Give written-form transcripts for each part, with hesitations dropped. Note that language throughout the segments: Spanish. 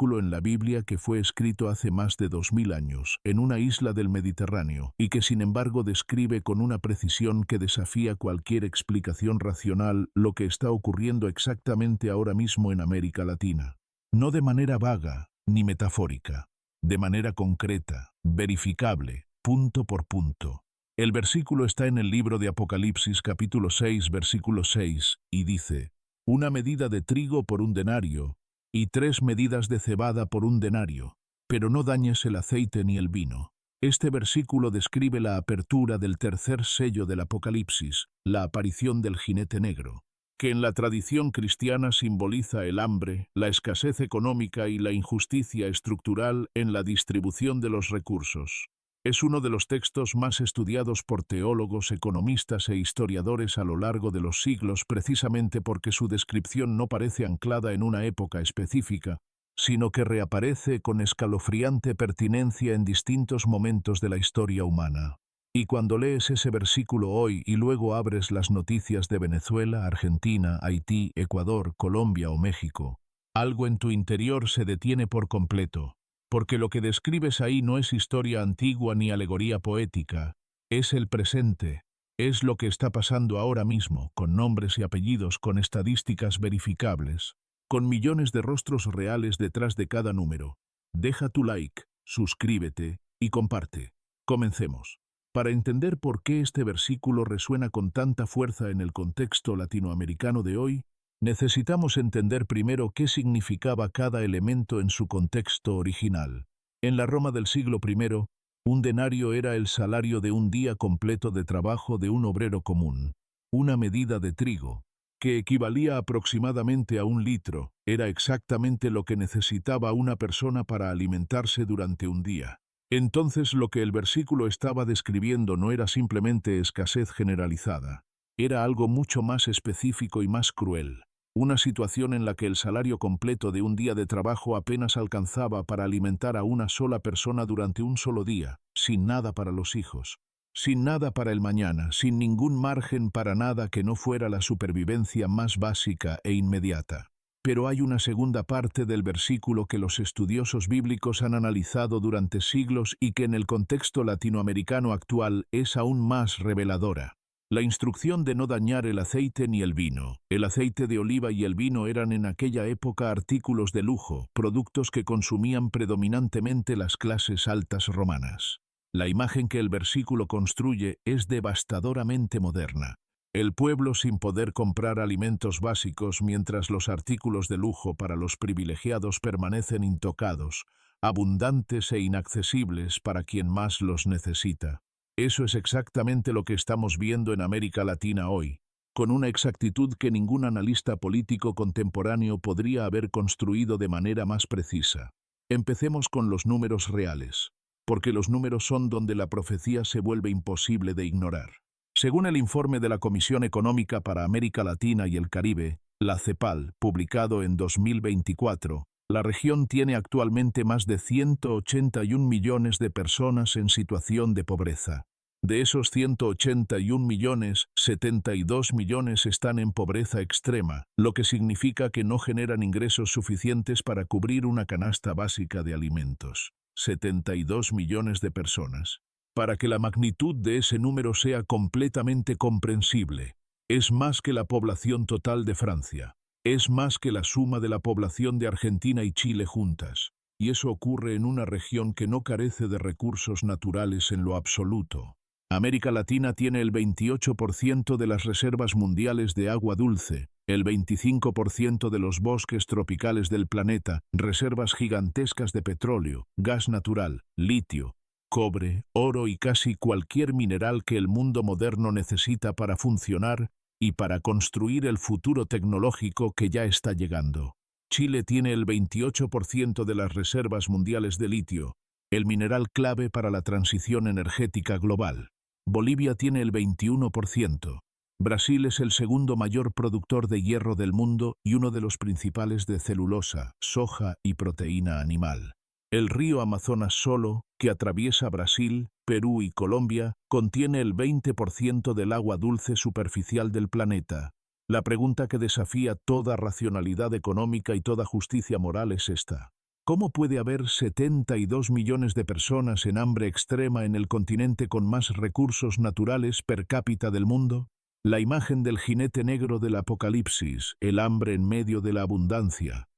versículo en la Biblia que fue escrito hace más de 2000 años, en una isla del Mediterráneo, y que sin embargo describe con una precisión que desafía cualquier explicación racional lo que está ocurriendo exactamente ahora mismo en América Latina. No de manera vaga ni metafórica, de manera concreta, verificable, punto por punto. El versículo está en el libro de Apocalipsis capítulo 6, versículo 6, y dice: una medida de trigo por 1 denario, y 3 medidas de cebada por 1 denario, pero no dañes el aceite ni el vino. Este versículo describe la apertura del tercer sello del Apocalipsis, la aparición del jinete negro, que en la tradición cristiana simboliza el hambre, la escasez económica y la injusticia estructural en la distribución de los recursos. Es uno de los textos más estudiados por teólogos, economistas e historiadores a lo largo de los siglos precisamente porque su descripción no parece anclada en una época específica, sino que reaparece con escalofriante pertinencia en distintos momentos de la historia humana. Y cuando lees ese versículo hoy y luego abres las noticias de Venezuela, Argentina, Haití, Ecuador, Colombia o México, algo en tu interior se detiene por completo. Porque lo que describes ahí no es historia antigua ni alegoría poética, es el presente, es lo que está pasando ahora mismo, con nombres y apellidos, con estadísticas verificables, con millones de rostros reales detrás de cada número. Deja tu like, suscríbete y comparte. Comencemos. Para entender por qué este versículo resuena con tanta fuerza en el contexto latinoamericano de hoy, necesitamos entender primero qué significaba cada elemento en su contexto original. En la Roma del siglo I, 1 denario era el salario de un día completo de trabajo de un obrero común. Una medida de trigo, que equivalía aproximadamente a 1 litro, era exactamente lo que necesitaba una persona para alimentarse durante un día. Entonces lo que el versículo estaba describiendo no era simplemente escasez generalizada, era algo mucho más específico y más cruel. Una situación en la que el salario completo de un día de trabajo apenas alcanzaba para alimentar a una sola persona durante un solo día, sin nada para los hijos, sin nada para el mañana, sin ningún margen para nada que no fuera la supervivencia más básica e inmediata. Pero hay una segunda parte del versículo que los estudiosos bíblicos han analizado durante siglos y que en el contexto latinoamericano actual es aún más reveladora. La instrucción de no dañar el aceite ni el vino. El aceite de oliva y el vino eran en aquella época artículos de lujo, productos que consumían predominantemente las clases altas romanas. La imagen que el versículo construye es devastadoramente moderna. El pueblo sin poder comprar alimentos básicos mientras los artículos de lujo para los privilegiados permanecen intocados, abundantes e inaccesibles para quien más los necesita. Eso es exactamente lo que estamos viendo en América Latina hoy, con una exactitud que ningún analista político contemporáneo podría haber construido de manera más precisa. Empecemos con los números reales, porque los números son donde la profecía se vuelve imposible de ignorar. Según el informe de la Comisión Económica para América Latina y el Caribe, la CEPAL, publicado en 2024, la región tiene actualmente más de 181 millones de personas en situación de pobreza. De esos 181 millones, 72 millones están en pobreza extrema, lo que significa que no generan ingresos suficientes para cubrir una canasta básica de alimentos. 72 millones de personas. Para que la magnitud de ese número sea completamente comprensible, es más que la población total de Francia. Es más que la suma de la población de Argentina y Chile juntas. Y eso ocurre en una región que no carece de recursos naturales en lo absoluto. América Latina tiene el 28% de las reservas mundiales de agua dulce, el 25% de los bosques tropicales del planeta, reservas gigantescas de petróleo, gas natural, litio, cobre, oro y casi cualquier mineral que el mundo moderno necesita para funcionar y para construir el futuro tecnológico que ya está llegando. Chile tiene el 28% de las reservas mundiales de litio, el mineral clave para la transición energética global. Bolivia tiene el 21%. Brasil es el segundo mayor productor de hierro del mundo y uno de los principales de celulosa, soja y proteína animal. El río Amazonas solo, que atraviesa Brasil, Perú y Colombia, contiene el 20% del agua dulce superficial del planeta. La pregunta que desafía toda racionalidad económica y toda justicia moral es esta. ¿Cómo puede haber 72 millones de personas en hambre extrema en el continente con más recursos naturales per cápita del mundo? La imagen del jinete negro del Apocalipsis, el hambre en medio de la abundancia.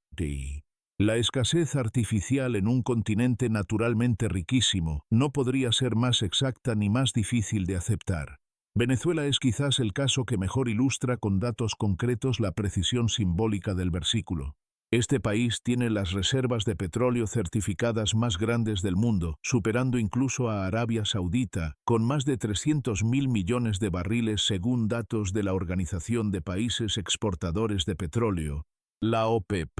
La escasez artificial en un continente naturalmente riquísimo no podría ser más exacta ni más difícil de aceptar. Venezuela es quizás el caso que mejor ilustra con datos concretos la precisión simbólica del versículo. Este país tiene las reservas de petróleo certificadas más grandes del mundo, superando incluso a Arabia Saudita, con más de 300.000 millones de barriles según datos de la Organización de Países Exportadores de Petróleo, la OPEP.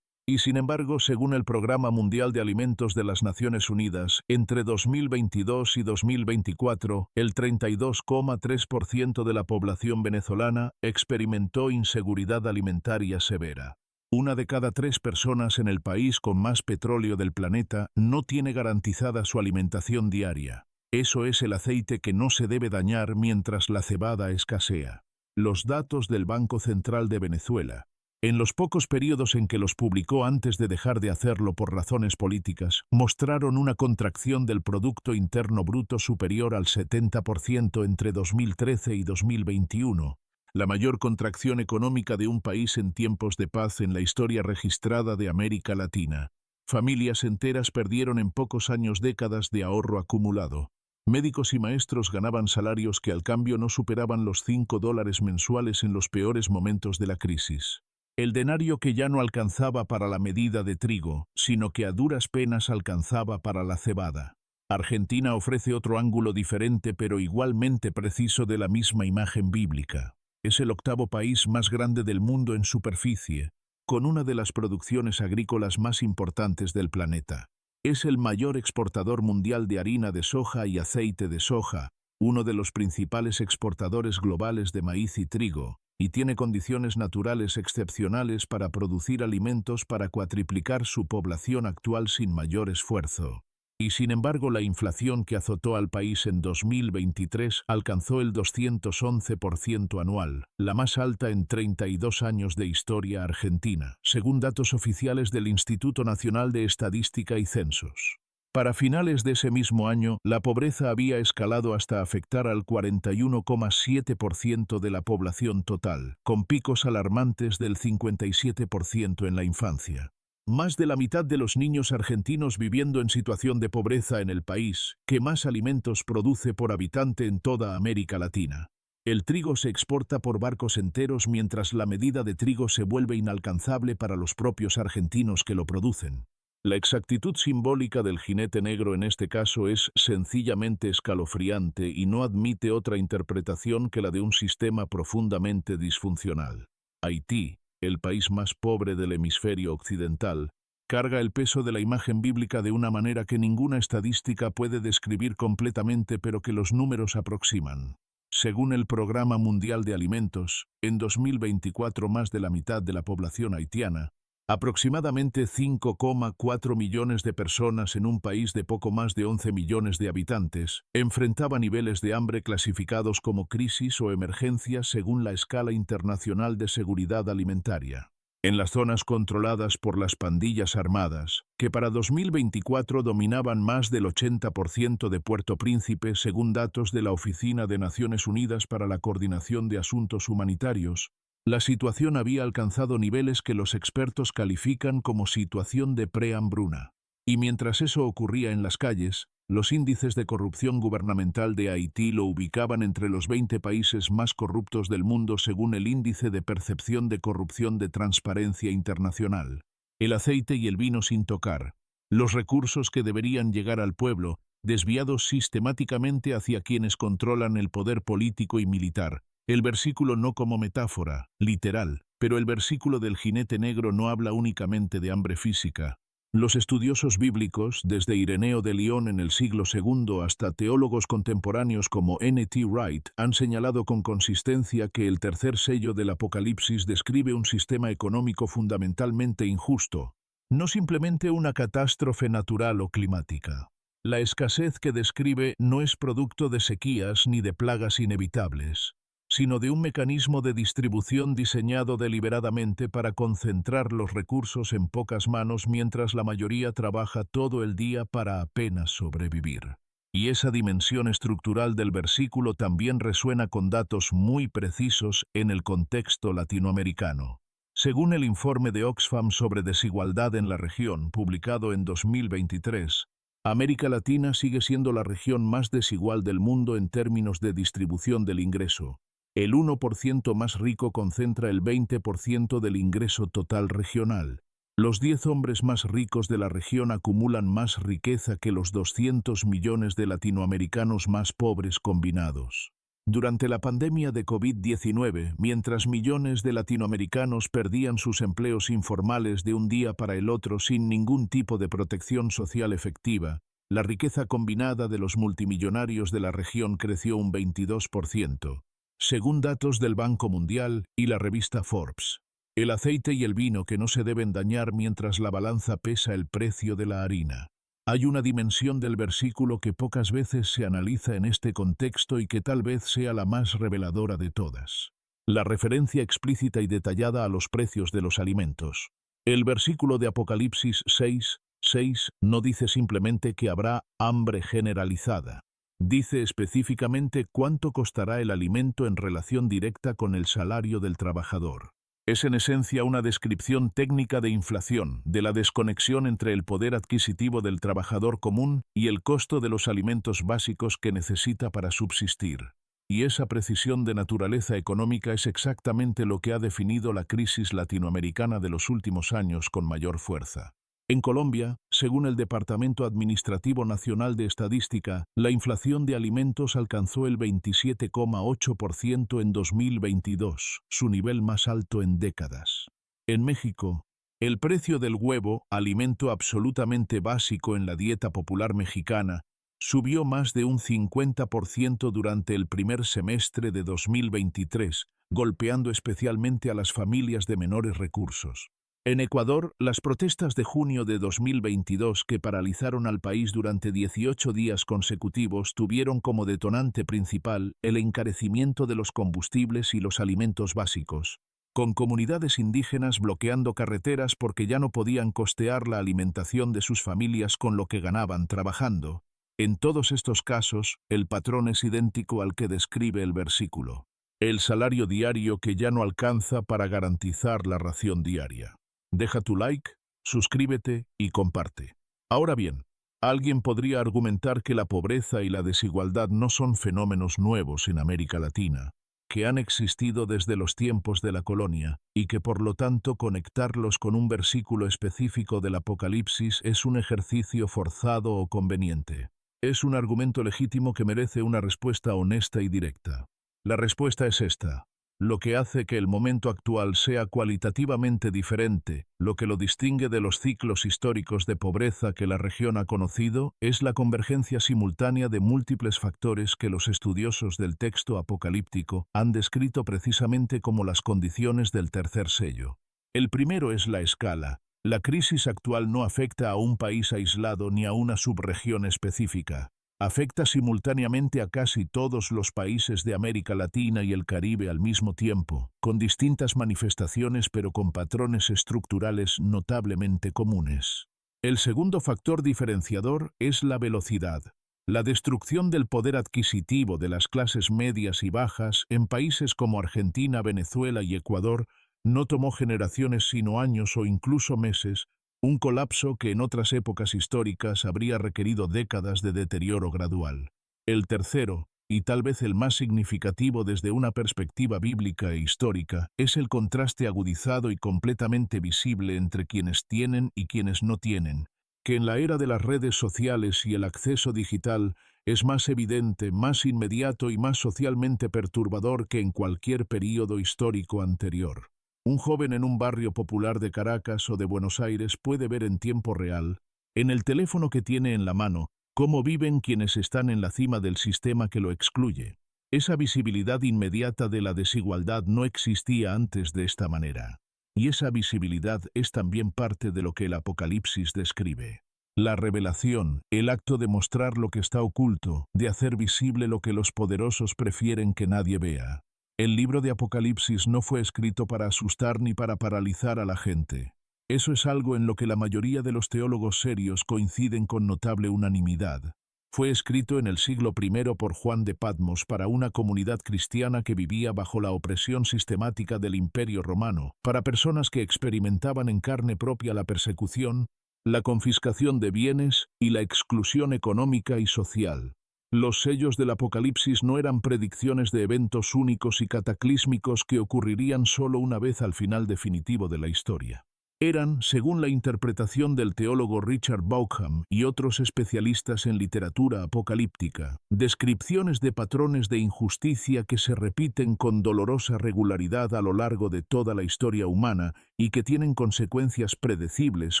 Y sin embargo, según el Programa Mundial de Alimentos de las Naciones Unidas, entre 2022 y 2024, el 32,3% de la población venezolana experimentó inseguridad alimentaria severa. 1 de cada 3 personas en el país con más petróleo del planeta no tiene garantizada su alimentación diaria. Eso es el aceite que no se debe dañar mientras la cebada escasea. Los datos del Banco Central de Venezuela, en los pocos periodos en que los publicó antes de dejar de hacerlo por razones políticas, mostraron una contracción del Producto Interno Bruto superior al 70% entre 2013 y 2021. La mayor contracción económica de un país en tiempos de paz en la historia registrada de América Latina. Familias enteras perdieron en pocos años décadas de ahorro acumulado. Médicos y maestros ganaban salarios que al cambio no superaban los $5 mensuales en los peores momentos de la crisis. El denario que ya no alcanzaba para la medida de trigo, sino que a duras penas alcanzaba para la cebada. Argentina ofrece otro ángulo diferente pero igualmente preciso de la misma imagen bíblica. Es el 8º país más grande del mundo en superficie, con una de las producciones agrícolas más importantes del planeta. Es el mayor exportador mundial de harina de soja y aceite de soja, uno de los principales exportadores globales de maíz y trigo, y tiene condiciones naturales excepcionales para producir alimentos para cuatriplicar su población actual sin mayor esfuerzo. Y sin embargo, la inflación que azotó al país en 2023 alcanzó el 211% anual, la más alta en 32 años de historia argentina, según datos oficiales del Instituto Nacional de Estadística y Censos. Para finales de ese mismo año, la pobreza había escalado hasta afectar al 41,7% de la población total, con picos alarmantes del 57% en la infancia. Más de la mitad de los niños argentinos viviendo en situación de pobreza en el país, que más alimentos produce por habitante en toda América Latina. El trigo se exporta por barcos enteros mientras la medida de trigo se vuelve inalcanzable para los propios argentinos que lo producen. La exactitud simbólica del jinete negro en este caso es sencillamente escalofriante y no admite otra interpretación que la de un sistema profundamente disfuncional. Haití, el país más pobre del hemisferio occidental, carga el peso de la imagen bíblica de una manera que ninguna estadística puede describir completamente pero que los números aproximan. Según el Programa Mundial de Alimentos, en 2024 más de la mitad de la población haitiana, aproximadamente 5,4 millones de personas en un país de poco más de 11 millones de habitantes, enfrentaba niveles de hambre clasificados como crisis o emergencia según la escala internacional de seguridad alimentaria. En las zonas controladas por las pandillas armadas, que para 2024 dominaban más del 80% de Puerto Príncipe según datos de la Oficina de Naciones Unidas para la Coordinación de Asuntos Humanitarios, la situación había alcanzado niveles que los expertos califican como situación de prehambruna. Y mientras eso ocurría en las calles, los índices de corrupción gubernamental de Haití lo ubicaban entre los 20 países más corruptos del mundo según el Índice de Percepción de Corrupción de Transparencia Internacional. El aceite y el vino sin tocar, los recursos que deberían llegar al pueblo, desviados sistemáticamente hacia quienes controlan el poder político y militar. El versículo no como metáfora, literal, pero el versículo del jinete negro no habla únicamente de hambre física. Los estudiosos bíblicos, desde Ireneo de Lyon en el siglo II hasta teólogos contemporáneos como N.T. Wright, han señalado con consistencia que el tercer sello del Apocalipsis describe un sistema económico fundamentalmente injusto, no simplemente una catástrofe natural o climática. La escasez que describe no es producto de sequías ni de plagas inevitables. sino de un mecanismo de distribución diseñado deliberadamente para concentrar los recursos en pocas manos mientras la mayoría trabaja todo el día para apenas sobrevivir. Y esa dimensión estructural del versículo también resuena con datos muy precisos en el contexto latinoamericano. Según el informe de Oxfam sobre desigualdad en la región, publicado en 2023, América Latina sigue siendo la región más desigual del mundo en términos de distribución del ingreso. El 1% más rico concentra el 20% del ingreso total regional. Los 10 hombres más ricos de la región acumulan más riqueza que los 200 millones de latinoamericanos más pobres combinados. Durante la pandemia de COVID-19, mientras millones de latinoamericanos perdían sus empleos informales de un día para el otro sin ningún tipo de protección social efectiva, la riqueza combinada de los multimillonarios de la región creció un 22%, según datos del Banco Mundial y la revista Forbes. El aceite y el vino que no se deben dañar mientras la balanza pesa el precio de la harina. Hay una dimensión del versículo que pocas veces se analiza en este contexto y que tal vez sea la más reveladora de todas. La referencia explícita y detallada a los precios de los alimentos. El versículo de Apocalipsis 6:6 no dice simplemente que habrá hambre generalizada. Dice específicamente cuánto costará el alimento en relación directa con el salario del trabajador. Es en esencia una descripción técnica de inflación, de la desconexión entre el poder adquisitivo del trabajador común y el costo de los alimentos básicos que necesita para subsistir. Y esa precisión de naturaleza económica es exactamente lo que ha definido la crisis latinoamericana de los últimos años con mayor fuerza. En Colombia, según el Departamento Administrativo Nacional de Estadística, la inflación de alimentos alcanzó el 27,8% en 2022, su nivel más alto en décadas. En México, el precio del huevo, alimento absolutamente básico en la dieta popular mexicana, subió más de un 50% durante el primer semestre de 2023, golpeando especialmente a las familias de menores recursos. En Ecuador, las protestas de junio de 2022 que paralizaron al país durante 18 días consecutivos tuvieron como detonante principal el encarecimiento de los combustibles y los alimentos básicos, con comunidades indígenas bloqueando carreteras porque ya no podían costear la alimentación de sus familias con lo que ganaban trabajando. En todos estos casos, el patrón es idéntico al que describe el versículo. El salario diario que ya no alcanza para garantizar la ración diaria. Deja tu like, suscríbete y comparte. Ahora bien, alguien podría argumentar que la pobreza y la desigualdad no son fenómenos nuevos en América Latina, que han existido desde los tiempos de la colonia, y que por lo tanto conectarlos con un versículo específico del Apocalipsis es un ejercicio forzado o conveniente. Es un argumento legítimo que merece una respuesta honesta y directa. La respuesta es esta. Lo que hace que el momento actual sea cualitativamente diferente, lo que lo distingue de los ciclos históricos de pobreza que la región ha conocido, es la convergencia simultánea de múltiples factores que los estudiosos del texto apocalíptico han descrito precisamente como las condiciones del tercer sello. El primero es la escala. La crisis actual no afecta a un país aislado ni a una subregión específica. Afecta simultáneamente a casi todos los países de América Latina y el Caribe al mismo tiempo, con distintas manifestaciones pero con patrones estructurales notablemente comunes. El segundo factor diferenciador es la velocidad. La destrucción del poder adquisitivo de las clases medias y bajas en países como Argentina, Venezuela y Ecuador no tomó generaciones sino años o incluso meses, un colapso que en otras épocas históricas habría requerido décadas de deterioro gradual. El tercero, y tal vez el más significativo desde una perspectiva bíblica e histórica, es el contraste agudizado y completamente visible entre quienes tienen y quienes no tienen, que en la era de las redes sociales y el acceso digital es más evidente, más inmediato y más socialmente perturbador que en cualquier período histórico anterior. Un joven en un barrio popular de Caracas o de Buenos Aires puede ver en tiempo real, en el teléfono que tiene en la mano, cómo viven quienes están en la cima del sistema que lo excluye. Esa visibilidad inmediata de la desigualdad no existía antes de esta manera. Y esa visibilidad es también parte de lo que el Apocalipsis describe. La revelación, el acto de mostrar lo que está oculto, de hacer visible lo que los poderosos prefieren que nadie vea. El libro de Apocalipsis no fue escrito para asustar ni para paralizar a la gente. Eso es algo en lo que la mayoría de los teólogos serios coinciden con notable unanimidad. Fue escrito en el siglo I por Juan de Patmos para una comunidad cristiana que vivía bajo la opresión sistemática del Imperio Romano, para personas que experimentaban en carne propia la persecución, la confiscación de bienes y la exclusión económica y social. Los sellos del Apocalipsis no eran predicciones de eventos únicos y cataclísmicos que ocurrirían solo una vez al final definitivo de la historia. Eran, según la interpretación del teólogo Richard Bauckham y otros especialistas en literatura apocalíptica, descripciones de patrones de injusticia que se repiten con dolorosa regularidad a lo largo de toda la historia humana y que tienen consecuencias predecibles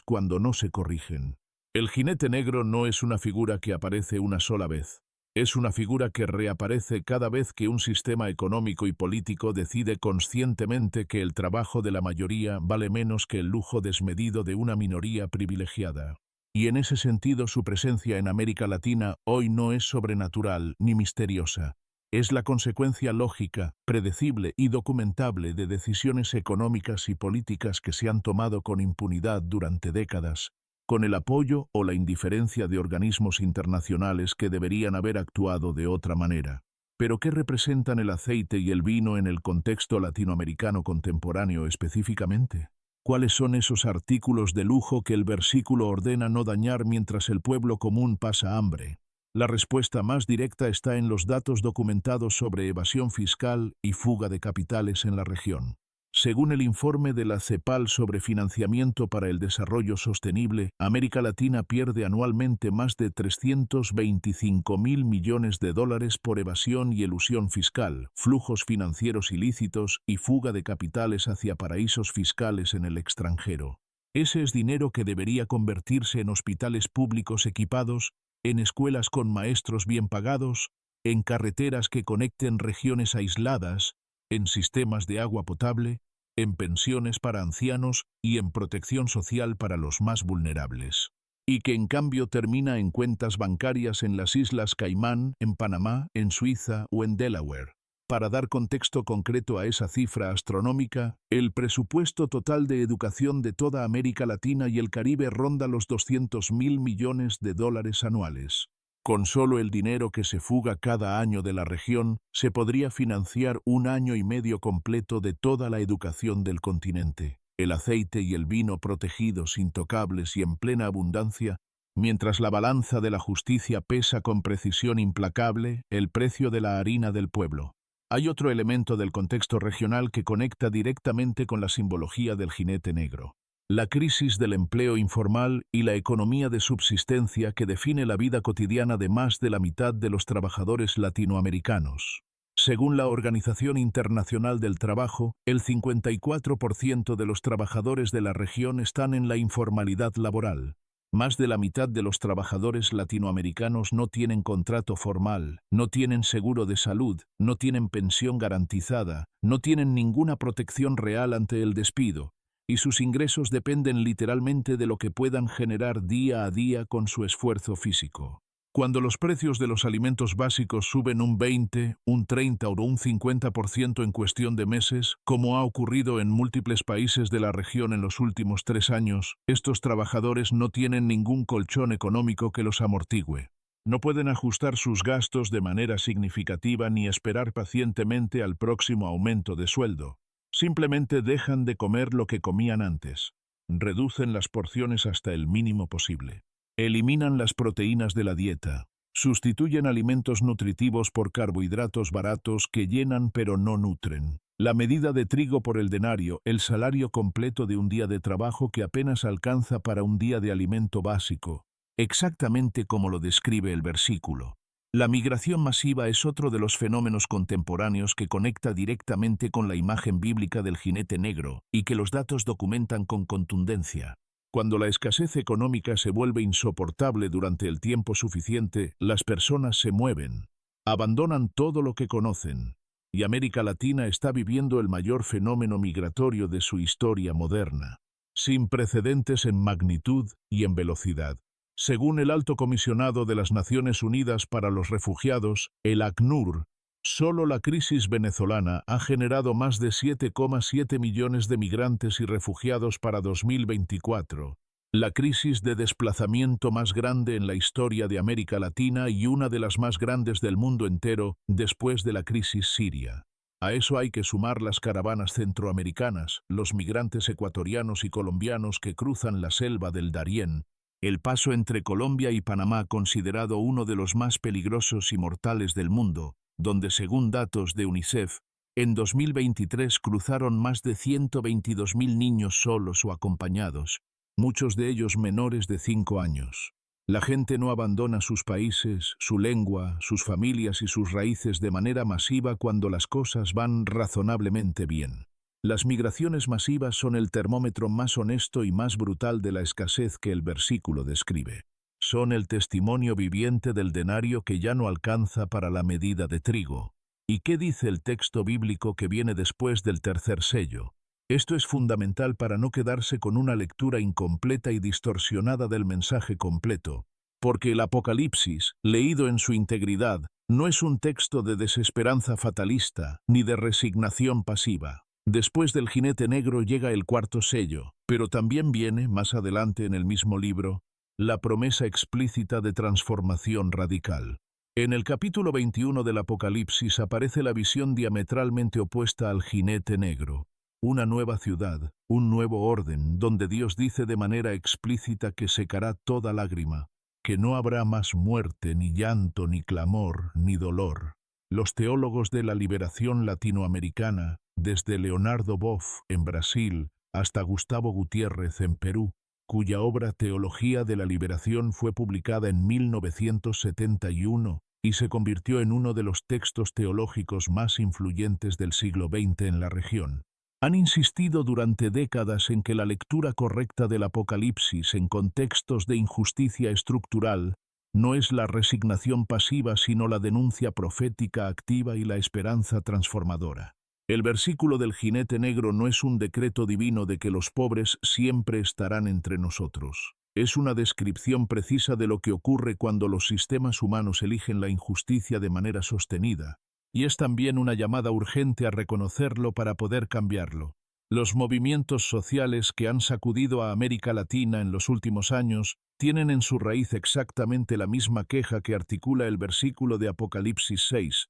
cuando no se corrigen. El jinete negro no es una figura que aparece una sola vez. Es una figura que reaparece cada vez que un sistema económico y político decide conscientemente que el trabajo de la mayoría vale menos que el lujo desmedido de una minoría privilegiada. Y en ese sentido su presencia en América Latina hoy no es sobrenatural ni misteriosa. Es la consecuencia lógica, predecible y documentable de decisiones económicas y políticas que se han tomado con impunidad durante décadas, con el apoyo o la indiferencia de organismos internacionales que deberían haber actuado de otra manera. ¿Pero qué representan el aceite y el vino en el contexto latinoamericano contemporáneo específicamente? ¿Cuáles son esos artículos de lujo que el versículo ordena no dañar mientras el pueblo común pasa hambre? La respuesta más directa está en los datos documentados sobre evasión fiscal y fuga de capitales en la región. Según el informe de la CEPAL sobre financiamiento para el desarrollo sostenible, América Latina pierde anualmente más de 325.000 millones de dólares por evasión y elusión fiscal, flujos financieros ilícitos y fuga de capitales hacia paraísos fiscales en el extranjero. Ese es dinero que debería convertirse en hospitales públicos equipados, en escuelas con maestros bien pagados, en carreteras que conecten regiones aisladas, en sistemas de agua potable, en pensiones para ancianos y en protección social para los más vulnerables. Y que en cambio termina en cuentas bancarias en las Islas Caimán, en Panamá, en Suiza o en Delaware. Para dar contexto concreto a esa cifra astronómica, el presupuesto total de educación de toda América Latina y el Caribe ronda los 200.000 millones de dólares anuales. Con solo el dinero que se fuga cada año de la región, se podría financiar un año y medio completo de toda la educación del continente. El aceite y el vino protegidos, intocables y en plena abundancia, mientras la balanza de la justicia pesa con precisión implacable el precio de la harina del pueblo. Hay otro elemento del contexto regional que conecta directamente con la simbología del jinete negro. La crisis del empleo informal y la economía de subsistencia que define la vida cotidiana de más de la mitad de los trabajadores latinoamericanos. Según la Organización Internacional del Trabajo, el 54% de los trabajadores de la región están en la informalidad laboral. Más de la mitad de los trabajadores latinoamericanos no tienen contrato formal, no tienen seguro de salud, no tienen pensión garantizada, no tienen ninguna protección real ante el despido, y sus ingresos dependen literalmente de lo que puedan generar día a día con su esfuerzo físico. Cuando los precios de los alimentos básicos suben un 20, un 30 o un 50% en cuestión de meses, como ha ocurrido en múltiples países de la región en los últimos 3 años, estos trabajadores no tienen ningún colchón económico que los amortigüe. No pueden ajustar sus gastos de manera significativa ni esperar pacientemente al próximo aumento de sueldo. Simplemente dejan de comer lo que comían antes. Reducen las porciones hasta el mínimo posible. Eliminan las proteínas de la dieta. Sustituyen alimentos nutritivos por carbohidratos baratos que llenan pero no nutren. La medida de trigo por el denario, el salario completo de un día de trabajo que apenas alcanza para un día de alimento básico. Exactamente como lo describe el versículo. La migración masiva es otro de los fenómenos contemporáneos que conecta directamente con la imagen bíblica del jinete negro y que los datos documentan con contundencia. Cuando la escasez económica se vuelve insoportable durante el tiempo suficiente, las personas se mueven, abandonan todo lo que conocen, y América Latina está viviendo el mayor fenómeno migratorio de su historia moderna, sin precedentes en magnitud y en velocidad. Según el Alto Comisionado de las Naciones Unidas para los Refugiados, el ACNUR, Solo la crisis venezolana ha generado más de 7,7 millones de migrantes y refugiados para 2024. La crisis de desplazamiento más grande en la historia de América Latina y una de las más grandes del mundo entero después de la crisis siria. A eso hay que sumar las caravanas centroamericanas, los migrantes ecuatorianos y colombianos que cruzan la selva del Darién, el paso entre Colombia y Panamá considerado uno de los más peligrosos y mortales del mundo, donde según datos de UNICEF, en 2023 cruzaron más de 122.000 niños solos o acompañados, muchos de ellos menores de 5 años. La gente no abandona sus países, su lengua, sus familias y sus raíces de manera masiva cuando las cosas van razonablemente bien. Las migraciones masivas son el termómetro más honesto y más brutal de la escasez que el versículo describe. Son el testimonio viviente del denario que ya no alcanza para la medida de trigo. ¿Y qué dice el texto bíblico que viene después del tercer sello? Esto es fundamental para no quedarse con una lectura incompleta y distorsionada del mensaje completo, porque el Apocalipsis, leído en su integridad, no es un texto de desesperanza fatalista ni de resignación pasiva. Después del jinete negro llega el cuarto sello, pero también viene, más adelante en el mismo libro, la promesa explícita de transformación radical. En el capítulo 21 del Apocalipsis aparece la visión diametralmente opuesta al jinete negro. Una nueva ciudad, un nuevo orden, donde Dios dice de manera explícita que secará toda lágrima, que no habrá más muerte, ni llanto, ni clamor, ni dolor. Los teólogos de la liberación latinoamericana, desde Leonardo Boff en Brasil hasta Gustavo Gutiérrez en Perú, cuya obra Teología de la Liberación fue publicada en 1971 y se convirtió en uno de los textos teológicos más influyentes del siglo XX en la región. Han insistido durante décadas en que la lectura correcta del Apocalipsis en contextos de injusticia estructural no es la resignación pasiva sino la denuncia profética activa y la esperanza transformadora. El versículo del jinete negro no es un decreto divino de que los pobres siempre estarán entre nosotros. Es una descripción precisa de lo que ocurre cuando los sistemas humanos eligen la injusticia de manera sostenida. Y es también una llamada urgente a reconocerlo para poder cambiarlo. Los movimientos sociales que han sacudido a América Latina en los últimos años tienen en su raíz exactamente la misma queja que articula el versículo de Apocalipsis 6.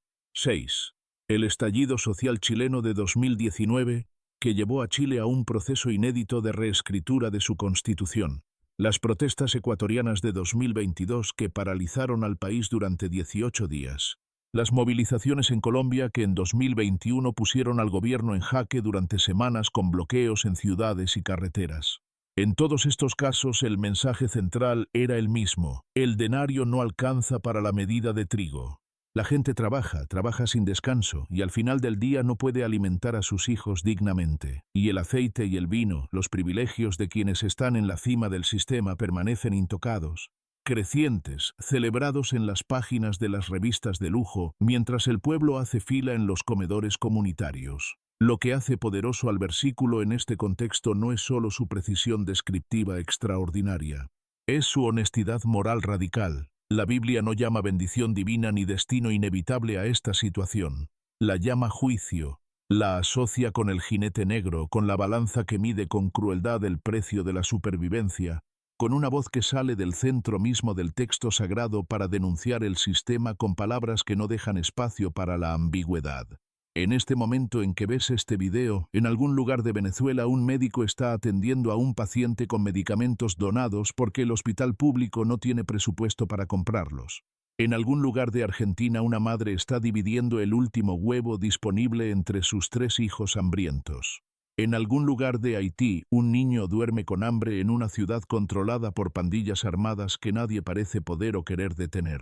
El estallido social chileno de 2019, que llevó a Chile a un proceso inédito de reescritura de su constitución. Las protestas ecuatorianas de 2022 que paralizaron al país durante 18 días. Las movilizaciones en Colombia que en 2021 pusieron al gobierno en jaque durante semanas con bloqueos en ciudades y carreteras. En todos estos casos el mensaje central era el mismo: el denario no alcanza para la medida de trigo. La gente trabaja sin descanso y al final del día no puede alimentar a sus hijos dignamente. Y el aceite y el vino, los privilegios de quienes están en la cima del sistema permanecen intocados. Crecientes, celebrados en las páginas de las revistas de lujo, mientras el pueblo hace fila en los comedores comunitarios. Lo que hace poderoso al versículo en este contexto no es solo su precisión descriptiva extraordinaria, es su honestidad moral radical. La Biblia no llama bendición divina ni destino inevitable a esta situación. La llama juicio. La asocia con el jinete negro, con la balanza que mide con crueldad el precio de la supervivencia, con una voz que sale del centro mismo del texto sagrado para denunciar el sistema con palabras que no dejan espacio para la ambigüedad. En este momento en que ves este video, en algún lugar de Venezuela un médico está atendiendo a un paciente con medicamentos donados porque el hospital público no tiene presupuesto para comprarlos. En algún lugar de Argentina una madre está dividiendo el último huevo disponible entre sus 3 hijos hambrientos. En algún lugar de Haití, un niño duerme con hambre en una ciudad controlada por pandillas armadas que nadie parece poder o querer detener.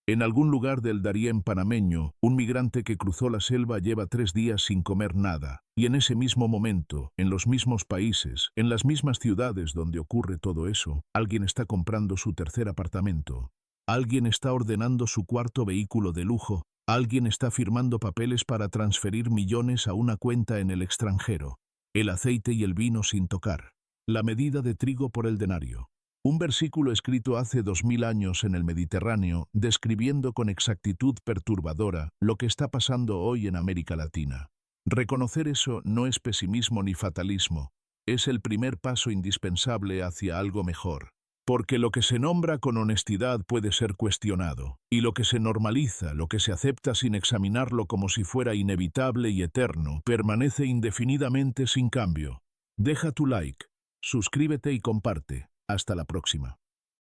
En algún lugar del Darién panameño, un migrante que cruzó la selva lleva 3 días sin comer nada. Y en ese mismo momento, en los mismos países, en las mismas ciudades donde ocurre todo eso, alguien está comprando su tercer apartamento. Alguien está ordenando su cuarto vehículo de lujo. Alguien está firmando papeles para transferir millones a una cuenta en el extranjero. El aceite y el vino sin tocar. La medida de trigo por el denario. Un versículo escrito hace 2000 años en el Mediterráneo, describiendo con exactitud perturbadora lo que está pasando hoy en América Latina. Reconocer eso no es pesimismo ni fatalismo, es el primer paso indispensable hacia algo mejor. Porque lo que se nombra con honestidad puede ser cuestionado, y lo que se normaliza, lo que se acepta sin examinarlo como si fuera inevitable y eterno, permanece indefinidamente sin cambio. Deja tu like, suscríbete y comparte. Hasta la próxima.